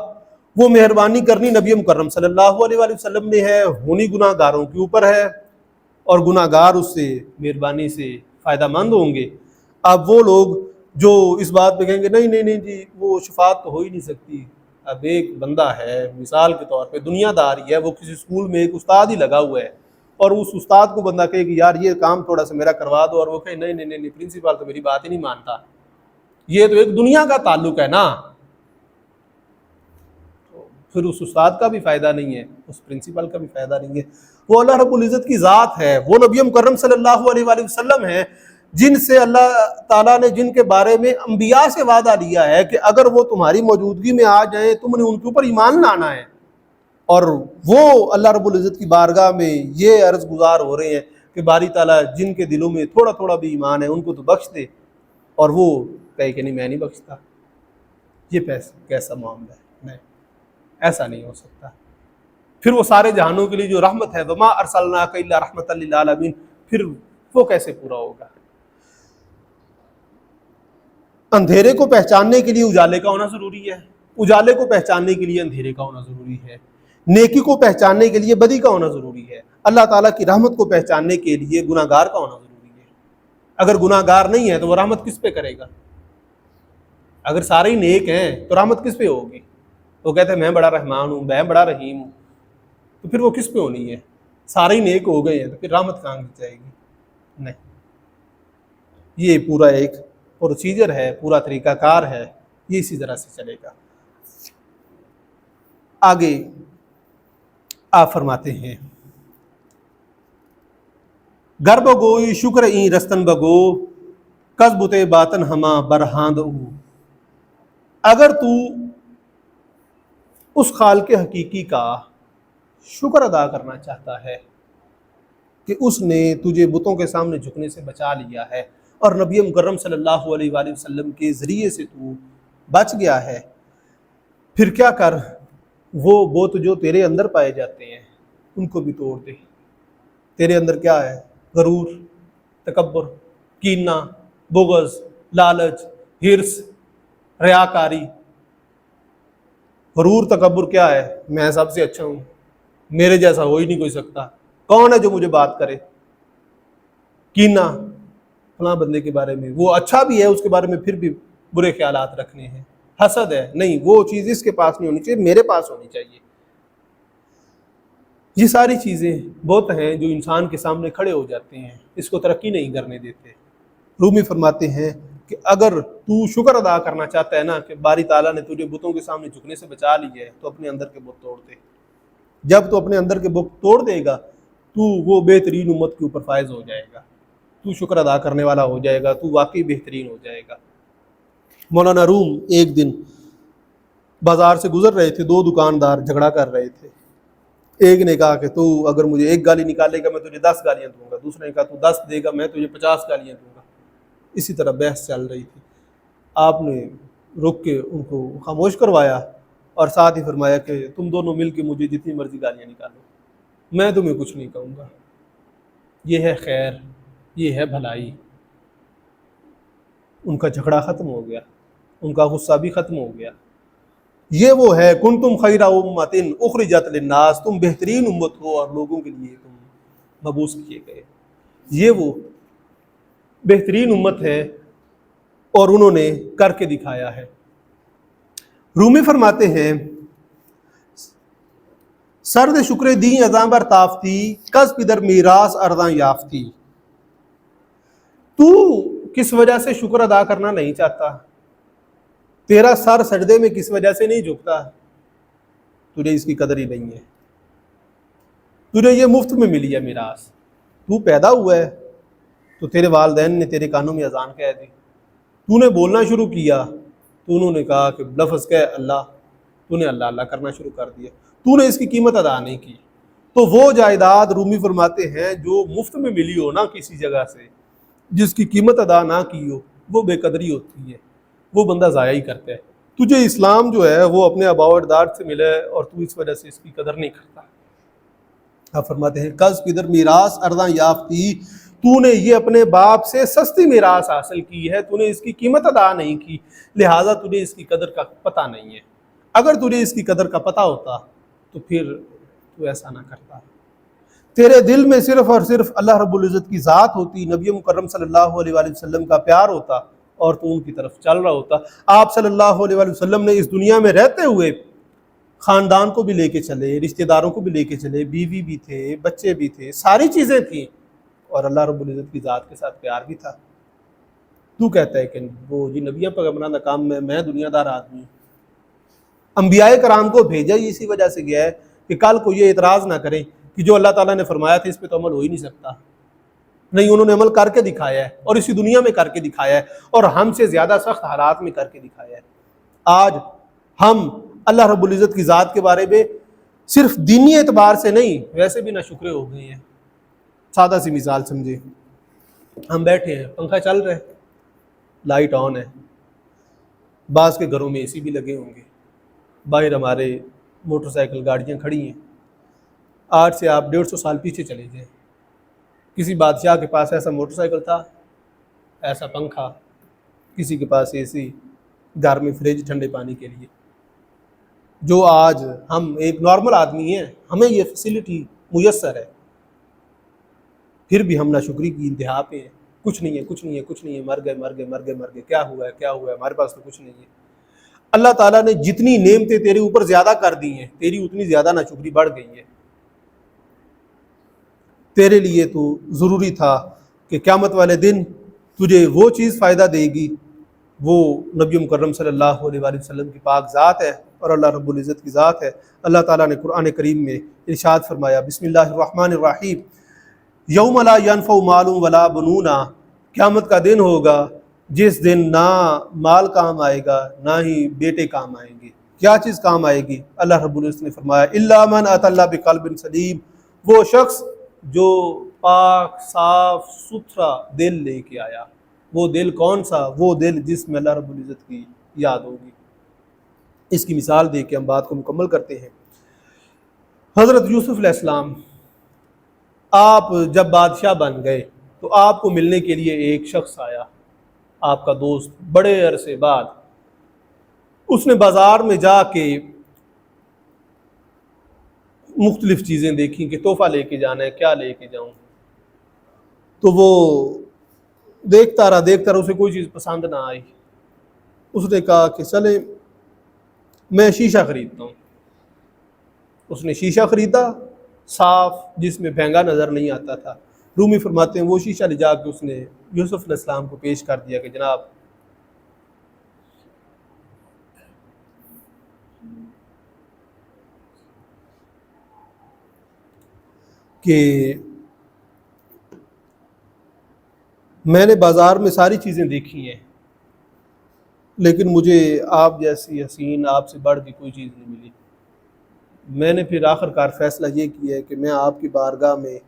وہ مہربانی کرنی نبی مکرم صلی اللہ علیہ وآلہ وسلم نے ہے، ہونی گناہ گاروں کے اوپر ہے، اور گناہ گار اس سے مہربانی سے فائدہ مند ہوں گے۔ اب وہ لوگ جو اس بات پہ کہیں گے نہیں نہیں نہیں جی وہ شفاعت تو ہو ہی نہیں سکتی، اب ایک بندہ ہے مثال کے طور پہ دنیا داری ہے، وہ کسی اسکول میں ایک استاد ہی لگا ہوا ہے، اور اس استاد کو بندہ کہے کہ یار یہ کام تھوڑا سا میرا کروا دو، اور وہ کہے نہیں نہیں نہیں پرنسپل تو میری بات ہی نہیں مانتا، یہ تو ایک دنیا کا تعلق ہے نا، پھر اس استاد کا بھی فائدہ نہیں ہے، اس پرنسپل کا بھی فائدہ نہیں ہے۔ وہ اللہ رب العزت کی ذات ہے، وہ نبی مکرم صلی اللہ علیہ وآلہ وسلم ہے جن سے اللہ تعالیٰ نے جن کے بارے میں انبیاء سے وعدہ لیا ہے کہ اگر وہ تمہاری موجودگی میں آ جائیں تم نے ان کے اوپر ایمان لانا ہے، اور وہ اللہ رب العزت کی بارگاہ میں یہ عرض گزار ہو رہے ہیں کہ باری تعالیٰ جن کے دلوں میں تھوڑا تھوڑا بھی ایمان ہے ان کو تو بخش دے، اور وہ کہے کہ نہیں میں نہیں بخشتا۔ یہ کیسا معاملہ ہے؟ نہیں، ایسا نہیں ہو سکتا۔ پھر وہ سارے جہانوں کے لیے جو رحمت ہے وما ارسلناک الا رحمۃ للعالمین، پھر وہ کیسے پورا ہوگا؟ اندھیرے کو پہچاننے کے لیے اجالے کا ہونا ضروری ہے، اجالے کو پہچاننے کے لیے اندھیرے کا ہونا ضروری ہے، نیکی کو پہچاننے کے لیے بدی کا ہونا ضروری ہے، اللہ تعالیٰ کی رحمت کو پہچاننے کے لیے گناہ گار کا ہونا ضروری ہے۔ اگر گناہ گار نہیں ہے تو وہ رحمت کس پہ کرے گا؟ اگر سارے ہی نیک ہیں تو رحمت کس پہ ہوگی؟ وہ کہتے ہیں میں بڑا رحمان ہوں، میں بڑا رحیم ہوں، تو پھر وہ کس پہ ہونی ہے؟ سارے ہی نیک ہو گئے ہیں تو پھر رحمت کہاں کی جائے گی؟ نہیں، یہ پورا ایک پروسیجر ہے، پورا طریقہ کار ہے، یہ اسی طرح سے چلے گا۔ آگے آپ فرماتے ہیں گر بگوئی شکر این رستن بگو کس بتے باطن ہما برہاند او، اگر تو اس خالق حقیقی کا شکر ادا کرنا چاہتا ہے کہ اس نے تجھے بتوں کے سامنے جھکنے سے بچا لیا ہے، اور نبی مکرم صلی اللہ علیہ وآلہ وسلم کے ذریعے سے تو بچ گیا ہے، پھر کیا کر وہ بت جو تیرے اندر پائے جاتے ہیں ان کو بھی توڑ دے۔ تیرے اندر کیا ہے؟ غرور، تکبر، کینہ، بغض، لالچ، ہرس، ریاکاری۔ غرور تکبر کیا ہے؟ میں سب سے اچھا ہوں، میرے جیسا ہو ہی نہیں کوئی سکتا، کون ہے جو مجھے بات کرے؟ کینہ، فلاں بندے کے بارے میں وہ اچھا بھی ہے اس کے بارے میں پھر بھی برے خیالات رکھنے ہیں۔ حسد ہے، نہیں وہ چیز اس کے پاس نہیں ہونی چاہیے، میرے پاس ہونی چاہیے۔ یہ ساری چیزیں بہت ہیں جو انسان کے سامنے کھڑے ہو جاتے ہیں، اس کو ترقی نہیں کرنے دیتے۔ رومی فرماتے ہیں کہ اگر تو شکر ادا کرنا چاہتا ہے نا کہ باری تعالیٰ نے تجھے بتوں کے سامنے جھکنے سے بچا لی ہے، تو اپنے اندر کے بت توڑ دے۔ جب تو اپنے اندر کے بت توڑ دے گا تو وہ بہترین امت کے اوپر فائز ہو جائے گا، تو شکر ادا کرنے والا ہو جائے گا، تو واقعی بہترین ہو جائے گا۔ مولانا روم ایک دن بازار سے گزر رہے تھے، دو دکاندار جھگڑا کر رہے تھے۔ ایک نے کہا کہ تو اگر مجھے ایک گالی نکالے گا میں تجھے 10 گالیاں دوں گا، دوسرے نے کہا تو 10 دے گا میں تجھے 50 گالیاں دوں گا۔ اسی طرح بحث چل رہی تھی۔ آپ نے رک کے ان کو خاموش کروایا اور ساتھ ہی فرمایا کہ تم دونوں مل کے مجھے جتنی مرضی گالیاں نکالو، میں تمہیں کچھ نہیں کہوں گا۔ یہ ہے خیر، یہ ہے بھلائی۔ ان کا جھگڑا ختم ہو گیا، ان کا غصہ بھی ختم ہو گیا۔ یہ وہ ہے کنتم خیر امۃ اخرجت للناس، تم بہترین امت ہو اور لوگوں کے لیے تم مبعوث کیے گئے۔ یہ وہ بہترین امت ہے اور انہوں نے کر کے دکھایا ہے۔ رومی فرماتے ہیں سرد شکر دیں ازاں بر تافتی کس پدر میراث ارضاں یافتی۔ تو کس وجہ سے شکر ادا کرنا نہیں چاہتا؟ تیرا سر سجدے میں کس وجہ سے نہیں جھکتا؟ تجھے اس کی قدر ہی نہیں ہے، تجھے یہ مفت میں ملی ہے میراث۔ تو پیدا ہوا ہے تو تیرے والدین نے تیرے کانوں میں اذان کہہ دی، تو نے بولنا شروع کیا تو انہوں نے کہا کہ لفظ کہ اللہ، تو نے اللہ اللہ کرنا شروع کر دیا، تو نے اس کی قیمت ادا نہیں کی۔ تو وہ جائیداد رومی فرماتے ہیں جو مفت میں ملی ہو نا کسی جگہ سے، جس کی قیمت ادا نہ کی ہو، وہ بے قدری ہوتی ہے، وہ بندہ ضائع ہی کرتا ہے۔ تجھے اسلام جو ہے وہ اپنے آباء و اجداد سے ملا ہے اور تو اس وجہ سے اس کی قدر نہیں کرتا۔ آپ فرماتے ہیں کز کدھر میراث ارداں یافتی، تو نے یہ اپنے باپ سے سستی میراث حاصل کی ہے، تو نے اس کی قیمت ادا نہیں کی، لہٰذا تجھے اس کی قدر کا پتہ نہیں ہے۔ اگر تجھے اس کی قدر کا پتہ ہوتا تو پھر تو ایسا نہ کرتا۔ تیرے دل میں صرف اور صرف اللہ رب العزت کی ذات ہوتی، نبی مکرم صلی اللہ علیہ وآلہ وسلم کا پیار ہوتا اور تو ان کی طرف چل رہا ہوتا۔ آپ صلی اللہ علیہ وآلہ وسلم نے اس دنیا میں رہتے ہوئے خاندان کو بھی لے کے چلے، رشتہ داروں کو بھی لے کے چلے، بیوی بھی تھے، بچے بھی تھے، ساری چیزیں تھیں، اور اللہ رب العزت کی ذات کے ساتھ پیار بھی تھا۔ تو کہتا ہے کہ وہ جی نبیوں پیغمبروں کا کام میں دنیا دار آدمی ہوں۔ انبیاء کرام کو بھیجا ہی اسی وجہ سے گیا ہے کہ کل کو یہ اعتراض نہ کریں کہ جو اللہ تعالیٰ نے فرمایا تھا اس پہ تو عمل ہو ہی نہیں سکتا۔ نہیں، انہوں نے عمل کر کے دکھایا ہے، اور اسی دنیا میں کر کے دکھایا ہے، اور ہم سے زیادہ سخت حالات میں کر کے دکھایا ہے۔ آج ہم اللہ رب العزت کی ذات کے بارے میں صرف دینی اعتبار سے نہیں، ویسے بھی ناشکرے ہو گئے ہیں۔ سادہ سی مثال سمجھے، ہم بیٹھے ہیں، پنکھا چل رہا ہے، لائٹ آن ہے، بعض کے گھروں میں اے سی بھی لگے ہوں گے، باہر ہمارے موٹر سائیکل گاڑیاں کھڑی ہیں۔ آج سے آپ 150 سال پیچھے چلے جائیں، کسی بادشاہ کے پاس ایسا موٹر سائیکل تھا، ایسا پنکھا، کسی کے پاس اے سی، گھر میں فریج ٹھنڈے پانی کے لیے۔ جو آج ہم ایک نارمل آدمی ہیں، ہمیں یہ فیسلٹی میسر ہے، پھر بھی ہم ناشکری کی انتہا پہ ہیں۔ کچھ نہیں ہے، کچھ نہیں ہے، کچھ نہیں ہے، مر گئے مر گئے مر گئے مر گئے، کیا ہوا ہے کیا ہوا ہے، ہمارے پاس تو کچھ نہیں ہے۔ اللہ تعالیٰ نے جتنی نعمتیں تیرے اوپر زیادہ کر دی ہیں، تیری اتنی زیادہ ناشکری بڑھ گئی ہے۔ تیرے لیے تو ضروری تھا کہ قیامت والے دن تجھے وہ چیز فائدہ دے گی، وہ نبی مکرم صلی اللہ علیہ وآلہ وسلم کی پاک ذات ہے اور اللہ رب العزت کی ذات ہے۔ اللہ تعالیٰ نے قرآن کریم میں ارشاد فرمایا، بسم اللہ الرحمن الرحیم، یوم لا ینفع مال ولا بنون، قیامت کا دن ہوگا جس دن نہ مال کام آئے گا نہ ہی بیٹے کام آئیں گے۔ کیا چیز کام آئے گی؟ اللہ رب العزت نے فرمایا الا من اتى اللہ بقلب سلیم، وہ شخص جو پاک صاف ستھرا دل لے کے آیا۔ وہ دل کون سا؟ وہ دل جس میں اللہ رب العزت کی یاد ہوگی۔ اس کی مثال دے کے ہم بات کو مکمل کرتے ہیں۔ حضرت یوسف علیہ السلام، آپ جب بادشاہ بن گئے تو آپ کو ملنے کے لیے ایک شخص آیا، آپ کا دوست، بڑے عرصے بعد۔ اس نے بازار میں جا کے مختلف چیزیں دیکھیں کہ تحفہ لے کے جانا ہے، کیا لے کے جاؤں۔ تو وہ دیکھتا رہا، اسے کوئی چیز پسند نہ آئی۔ اس نے کہا کہ چلے میں شیشہ خریدتا ہوں۔ اس نے شیشہ خریدا، صاف، جس میں بھینگا نظر نہیں آتا تھا۔ رومی فرماتے ہیں وہ شیشہ لے جا کے اس نے یوسف علیہ السلام کو پیش کر دیا کہ جناب کہ میں نے بازار میں ساری چیزیں دیکھی ہیں لیکن مجھے آپ جیسی حسین، آپ سے بڑھ کے کوئی چیز نہیں ملی۔ میں نے پھر آخر کار فیصلہ یہ کیا ہے کہ میں آپ کی بارگاہ میں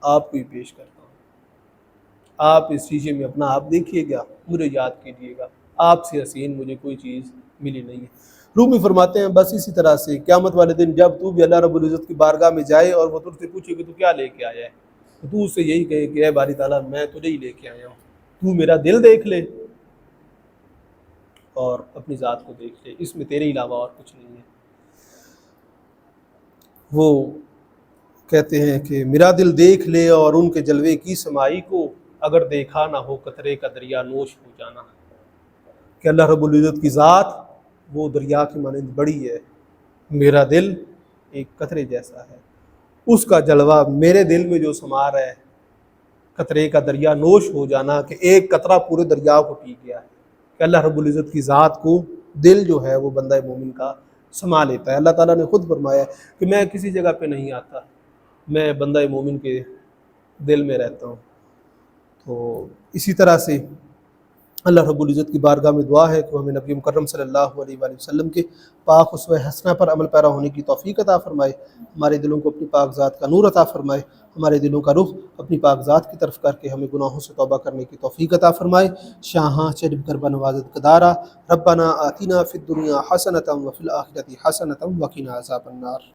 آپ کو ہی پیش کرتا ہوں۔ آپ اس شیشے میں اپنا آپ دیکھیے گا، مجھے یاد کیجیے گا، آپ سے حسین مجھے کوئی چیز ملی نہیں ہے۔ رومی فرماتے ہیں بس اسی طرح سے قیامت والے دن جب تو بھی اللہ رب العزت کی بارگاہ میں جائے اور وہ تجھ سے پوچھے کہ تو کیا لے کے آیا ہے، تو تو اس سے یہی کہے کہ اے باری تعالیٰ میں تجھے ہی لے کے آیا ہوں، تو میرا دل دیکھ لے اور اپنی ذات کو دیکھ لے، اس میں تیرے علاوہ اور کچھ نہیں ہے۔ وہ کہتے ہیں کہ میرا دل دیکھ لے اور ان کے جلوے کی سمائی کو، اگر دیکھا نہ ہو قطرے کا دریا نوش ہو جانا۔ کہ اللہ رب العزت کی ذات وہ دریا کی مانند بڑی ہے، میرا دل ایک قطرے جیسا ہے، اس کا جلوہ میرے دل میں جو سما رہا ہے، قطرے کا دریا نوش ہو جانا، کہ ایک قطرہ پورے دریا کو پی گیا ہے۔ کہ اللہ رب العزت کی ذات کو دل جو ہے وہ بندہ مومن کا سما لیتا ہے۔ اللہ تعالیٰ نے خود فرمایا کہ میں کسی جگہ پہ نہیں آتا، میں بندہ مومن کے دل میں رہتا ہوں۔ تو اسی طرح سے اللہ رب العزت کی بارگاہ میں دعا ہے کہ وہ ہمیں نبی مکرم صلی اللہ علیہ وآلہ وسلم کے پاک اسوہ حسنہ پر عمل پیرا ہونے کی توفیق عطا فرمائے، ہمارے دلوں کو اپنی پاک ذات کا نور عطا فرمائے، ہمارے دلوں کا رخ اپنی پاک ذات کی طرف کر کے ہمیں گناہوں سے توبہ کرنے کی توفیق عطا فرمائے۔ شاہاں چرب کربہ نوازت قدارہ ربنا آتنا فی الدنیا حسنۃ وفی الآخرۃ حسنۃ وقنا عذاب النار۔